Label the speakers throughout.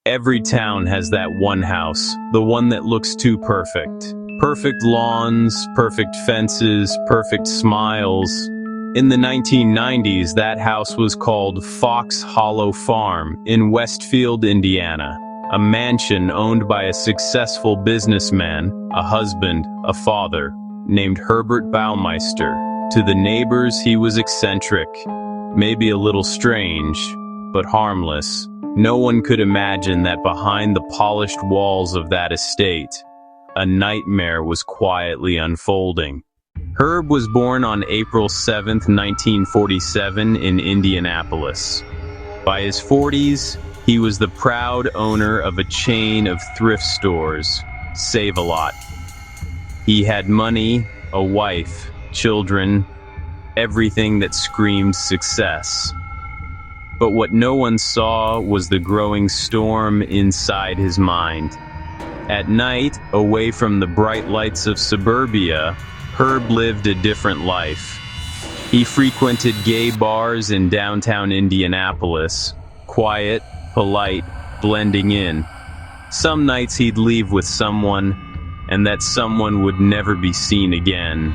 Speaker 1: Every town has that one house, the one that looks too perfect. Perfect lawns, perfect fences, perfect smiles. In the 1990s, that house was called Fox Hollow Farm in Westfield, Indiana. A mansion owned by a successful businessman, a husband, a father, named Herbert Baumeister. To the neighbors, he was eccentric, maybe a little strange, but harmless. No one could imagine that behind the polished walls of that estate, a nightmare was quietly unfolding. Herb was born on April 7, 1947 in Indianapolis. By his 40s, he was the proud owner of a chain of thrift stores, Save-A-Lot. He had money, a wife, children, everything that screamed success. But what no one saw was the growing storm inside his mind. At night, away from the bright lights of suburbia, Herb lived a different life. He frequented gay bars in downtown Indianapolis, quiet, polite, blending in. Some nights he'd leave with someone, and that someone would never be seen again.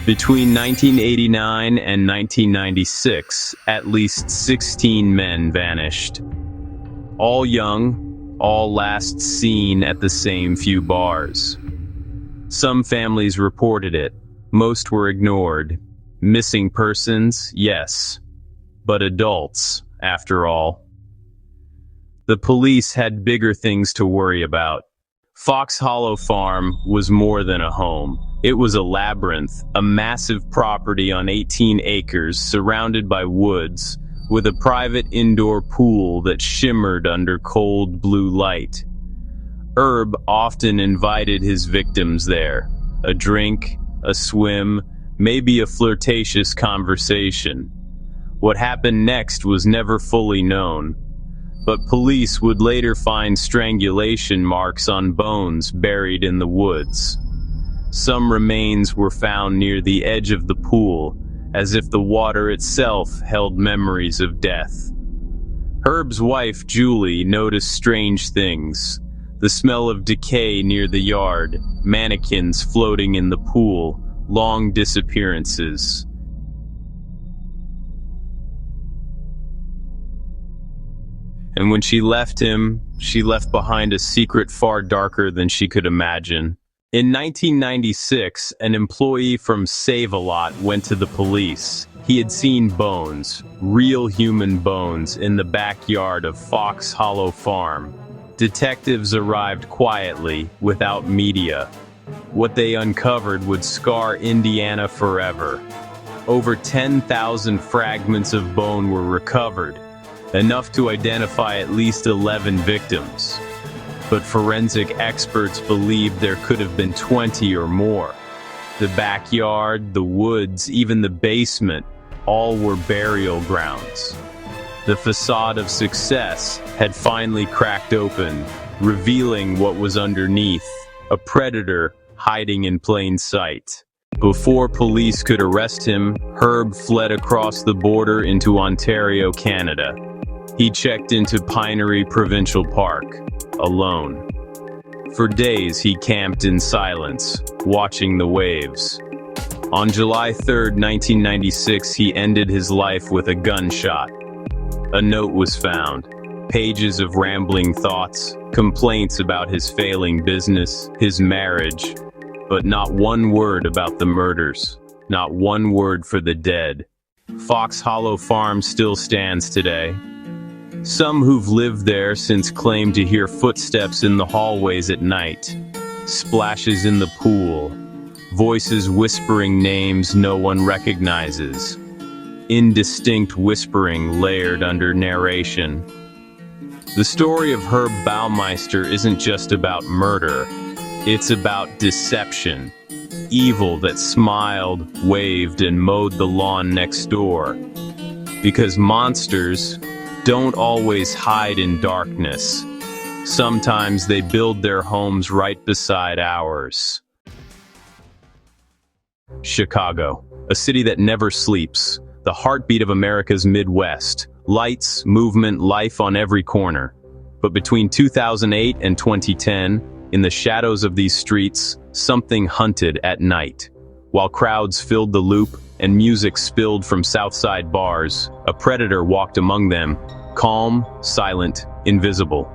Speaker 1: Between 1989 and 1996, at least 16 men vanished. All young, all last seen at the same few bars. Some families reported it, most were ignored. Missing persons, yes, but adults, after all. The police had bigger things to worry about. Fox Hollow Farm was more than a home. It was a labyrinth, a massive property on 18 acres surrounded by woods, with a private indoor pool that shimmered under cold blue light. Herb often invited his victims there. A drink, a swim, maybe a flirtatious conversation. What happened next was never fully known, but police would later find strangulation marks on bones buried in the woods. Some remains were found near the edge of the pool, as if the water itself held memories of death. Herb's wife, Julie, noticed strange things. The smell of decay near the yard, mannequins floating in the pool, long disappearances. And when she left him, she left behind a secret far darker than she could imagine. In 1996, an employee from Save-A-Lot went to the police. He had seen bones, real human bones, in the backyard of Fox Hollow Farm. Detectives arrived quietly, without media. What they uncovered would scar Indiana forever. Over 10,000 fragments of bone were recovered, enough to identify at least 11 victims. But forensic experts believed there could have been 20 or more. The backyard, the woods, even the basement, all were burial grounds. The facade of success had finally cracked open, revealing what was underneath, a predator hiding in plain sight. Before police could arrest him, Herb fled across the border into Ontario, Canada. He checked into Pinery Provincial Park, alone. For days he camped in silence, watching the waves. On July 3, 1996, he ended his life with a gunshot. A note was found, pages of rambling thoughts, complaints about his failing business, his marriage, but not one word about the murders, not one word for the dead. Fox Hollow Farm still stands today. Some who've lived there since claim to hear footsteps in the hallways at night, splashes in the pool, voices whispering names no one recognizes, indistinct whispering layered under narration. The story of Herb Baumeister isn't just about murder, it's about deception, evil that smiled, waved, and mowed the lawn next door. Because monsters don't always hide in darkness. Sometimes they build their homes right beside ours. Chicago, a city that never sleeps, the heartbeat of America's Midwest. Lights, movement, life on every corner. But between 2008 and 2010, in the shadows of these streets, something hunted at night. While crowds filled the loop and music spilled from Southside bars, a predator walked among them, calm, silent, invisible.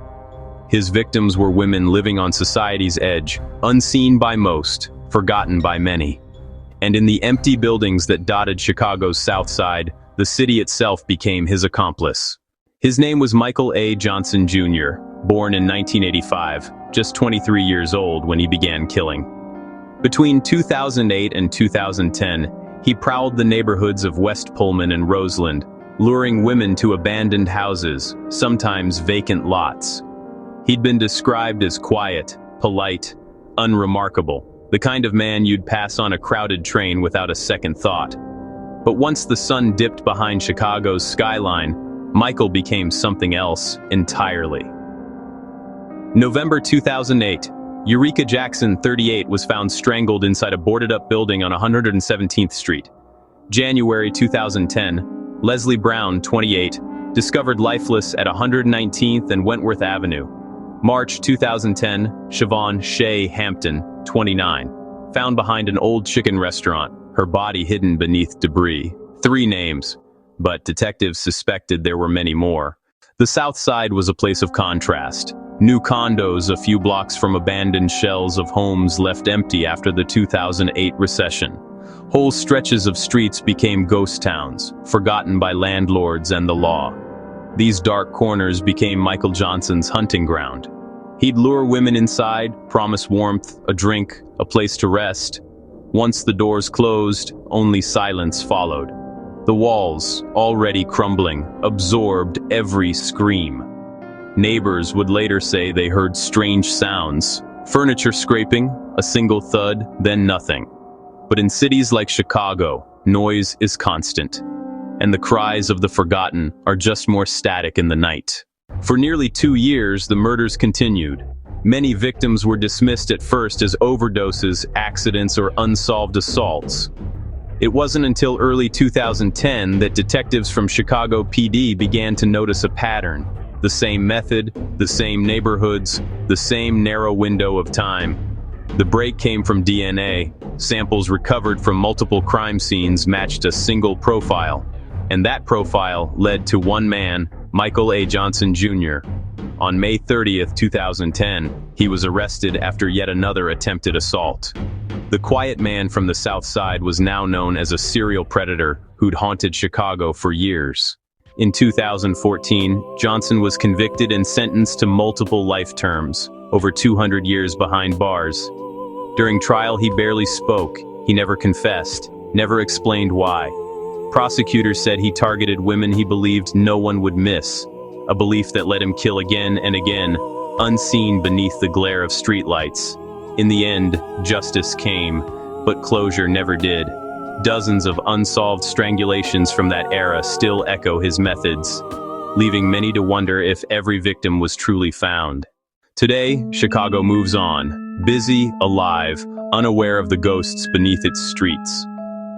Speaker 1: His victims were women living on society's edge, unseen by most, forgotten by many. And in the empty buildings that dotted Chicago's South Side, the city itself became his accomplice. His name was Michael A. Johnson Jr., born in 1985, just 23 years old when he began killing. Between 2008 and 2010, he prowled the neighborhoods of West Pullman and Roseland, luring women to abandoned houses, sometimes vacant lots. He'd been described as quiet, polite, unremarkable, the kind of man you'd pass on a crowded train without a second thought. But once the sun dipped behind Chicago's skyline, Michael became something else entirely. November 2008, Eureka Jackson, 38, was found strangled inside a boarded-up building on 117th Street. January 2010, Leslie Brown, 28, discovered lifeless at 119th and Wentworth Avenue. March 2010, Siobhan Shea Hampton, 29, found behind an old chicken restaurant, her body hidden beneath debris. 3 names, but detectives suspected there were many more. The South Side was a place of contrast. New condos a few blocks from abandoned shells of homes left empty after the 2008 recession. Whole stretches of streets became ghost towns, forgotten by landlords and the law. These dark corners became Michael Johnson's hunting ground. He'd lure women inside, promise warmth, a drink, a place to rest. Once the doors closed, only silence followed. The walls, already crumbling, absorbed every scream. Neighbors would later say they heard strange sounds, furniture scraping, a single thud, then nothing. But in cities like Chicago, noise is constant, and the cries of the forgotten are just more static in the night. For nearly 2 years, the murders continued. Many victims were dismissed at first as overdoses, accidents, or unsolved assaults. It wasn't until early 2010 that detectives from Chicago PD began to notice a pattern. The same method, the same neighborhoods, the same narrow window of time. The break came from DNA. Samples recovered from multiple crime scenes matched a single profile, and that profile led to one man, Michael A. Johnson Jr. On May 30th, 2010, he was arrested after yet another attempted assault. The quiet man from the South Side was now known as a serial predator who'd haunted Chicago for years. In 2014, Johnson was convicted and sentenced to multiple life terms, over 200 years behind bars. During trial, he barely spoke. He never confessed, never explained why. Prosecutors said he targeted women he believed no one would miss, a belief that let him kill again and again, unseen beneath the glare of streetlights. In the end, justice came, but closure never did. Dozens of unsolved strangulations from that era still echo his methods, leaving many to wonder if every victim was truly found. Today, Chicago moves on, busy, alive, unaware of the ghosts beneath its streets.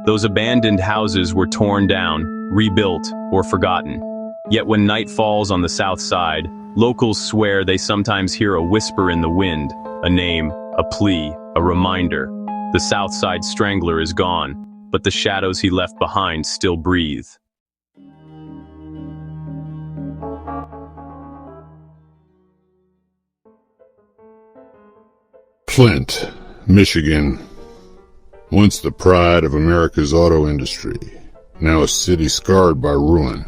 Speaker 1: Those abandoned houses were torn down, rebuilt, or forgotten. Yet when night falls on the South Side, locals swear they sometimes hear a whisper in the wind, a name, a plea, a reminder. The South Side Strangler is gone, but the shadows he left behind still breathe.
Speaker 2: Flint, Michigan, once the pride of America's auto industry, now a city scarred by ruin.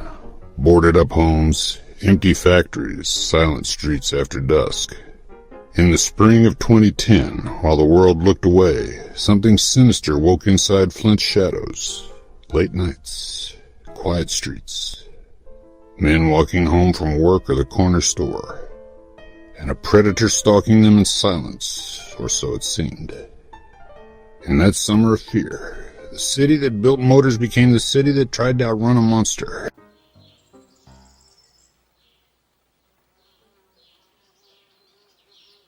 Speaker 2: Boarded up homes, empty factories, silent streets after dusk. In the spring of 2010, while the world looked away, something sinister woke inside Flint's shadows. Late nights, quiet streets, men walking home from work or the corner store, and a predator stalking them in silence, or so it seemed. In that summer of fear, the city that built motors became the city that tried to outrun a monster.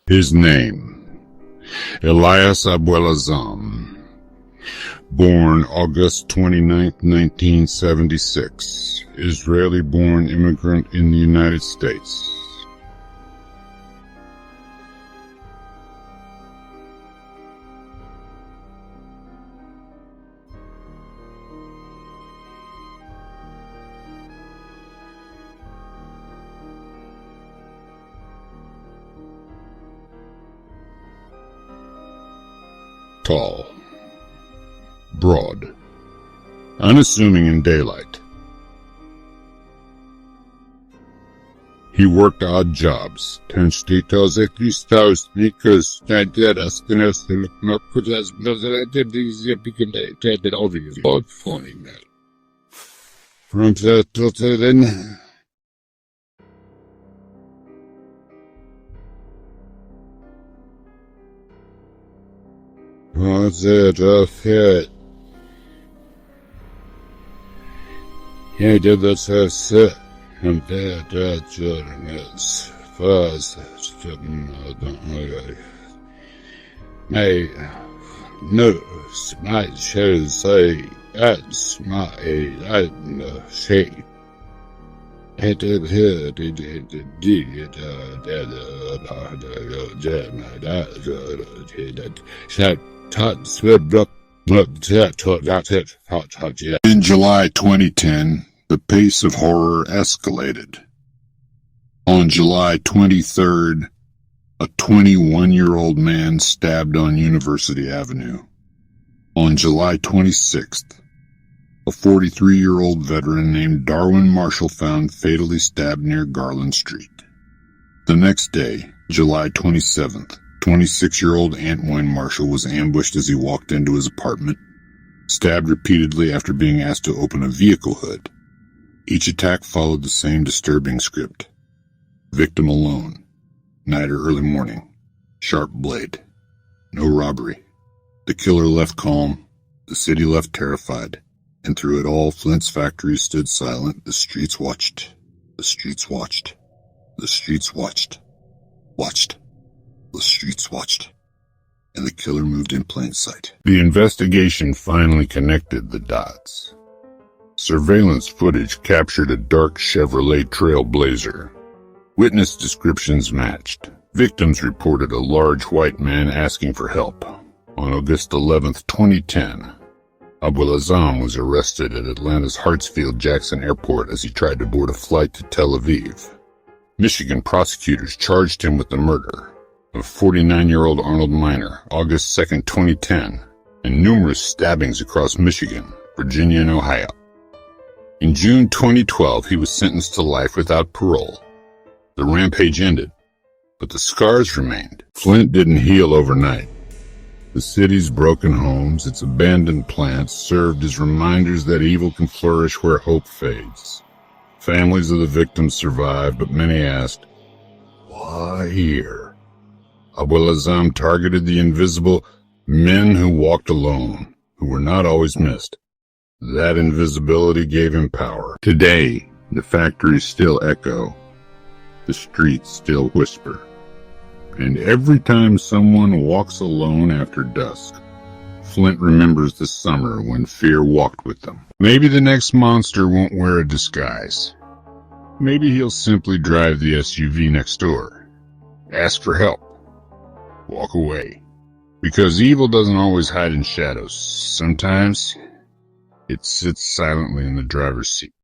Speaker 2: His name, Elias Abuelazam, born August 29, 1976, Israeli-born immigrant in the United States. Tall, broad, unassuming in daylight. He worked odd jobs, sneakers, sneakers, from then. Was it a fit? He did the set, and that is first. I knows my shows say that's my shape. It did here, in July 2010, the pace of horror escalated. On July 23rd, a 21-year-old man stabbed on University Avenue. On July 26th, a 43-year-old veteran named Darwin Marshall found fatally stabbed near Garland Street. The next day, July 27th, 26-year-old Antwine Marshall was ambushed as he walked into his apartment, stabbed repeatedly after being asked to open a vehicle hood. Each attack followed the same disturbing script. Victim alone. Night or early morning. Sharp blade. No robbery. The killer left calm. The city left terrified. And through it all, Flint's factory stood silent. The streets watched. The streets watched. The streets watched. Watched. The streets watched. And the killer moved in plain sight. The investigation finally connected the dots. Surveillance footage captured a dark Chevrolet Trailblazer. Witness descriptions matched. Victims reported a large white man asking for help. On August 11th, 2010, Abuelazam was arrested at Atlanta's Hartsfield-Jackson Airport as he tried to board a flight to Tel Aviv. Michigan prosecutors charged him with the murder of 49-year-old Arnold Miner, August 2nd, 2010, and numerous stabbings across Michigan, Virginia, and Ohio. In June 2012, he was sentenced to life without parole. The rampage ended, but the scars remained. Flint didn't heal overnight. The city's broken homes, its abandoned plants, served as reminders that evil can flourish where hope fades. Families of the victims survived, but many asked, why here? Abuelazam targeted the invisible men who walked alone, who were not always missed. That invisibility gave him power. Today, the factories still echo. The streets still whisper. And every time someone walks alone after dusk, Flint remembers the summer when fear walked with them. Maybe the next monster won't wear a disguise. Maybe he'll simply drive the SUV next door. Ask for help. Walk away. Because evil doesn't always hide in shadows. Sometimes it sits silently in the driver's seat.